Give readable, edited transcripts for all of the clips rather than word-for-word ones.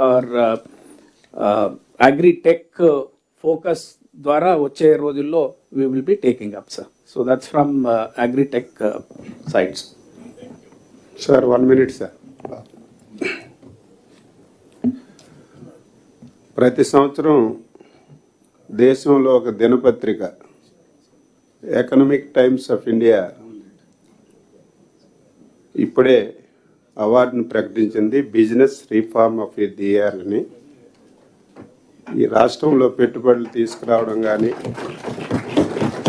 Are agri-tech focus ద్వారా వచ్చే రోజుల్లో we will be taking up, sir. So that's from agri-tech sides. Sir, 1 minute, sir. ప్రతి సంవత్సరం దేశంలో ఒక దినపత్రిక ఎకనామిక్ టైమ్స్ ఆఫ్ ఇండియా ఇప్పుడే అవార్డును ప్రకటించింది business reform of the year అని. ఈ రాష్ట్రంలో పెట్టుబడులు తీసుకురావడం కానీ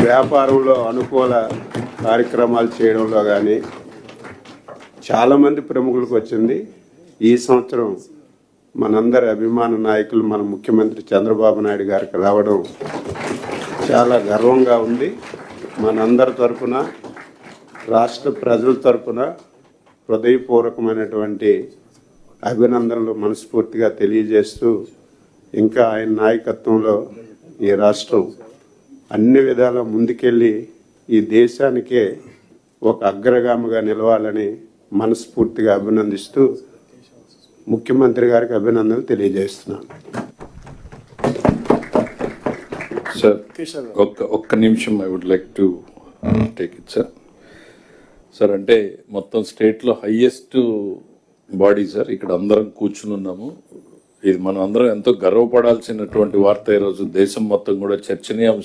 వ్యాపారంలో అనుకూల కార్యక్రమాలు చేయడంలో కానీ చాలామంది ప్రముఖులకు వచ్చింది. ఈ సంవత్సరం మనందరి అభిమాన నాయకులు మన ముఖ్యమంత్రి చంద్రబాబు నాయుడు గారికి రావడం చాలా గర్వంగా ఉంది. మనందరి తరఫున రాష్ట్ర ప్రజల తరఫున హృదయపూర్వకమైనటువంటి అభినందనలు మనస్ఫూర్తిగా తెలియజేస్తూ, ఇంకా ఆయన నాయకత్వంలో ఈ రాష్ట్రం అన్ని విధాలా ముందుకెళ్ళి ఈ దేశానికే ఒక అగ్రగామిగా నిలవాలని మనస్ఫూర్తిగా అభినందిస్తూ ముఖ్యమంత్రి గారికి అభినందనలు తెలియజేస్తున్నాను. సార్ ఒక్క నిమిషం I would like to take it sir. Sir అంటే మొత్తం స్టేట్లో హైయెస్ట్ బాడీ సార్, ఇక్కడ అందరం కూర్చుని ఉన్నాము. ఇది మనం అందరం ఎంతో గర్వపడాల్సినటువంటి వార్త. ఈరోజు దేశం మొత్తం కూడా చర్చనీయాంశం.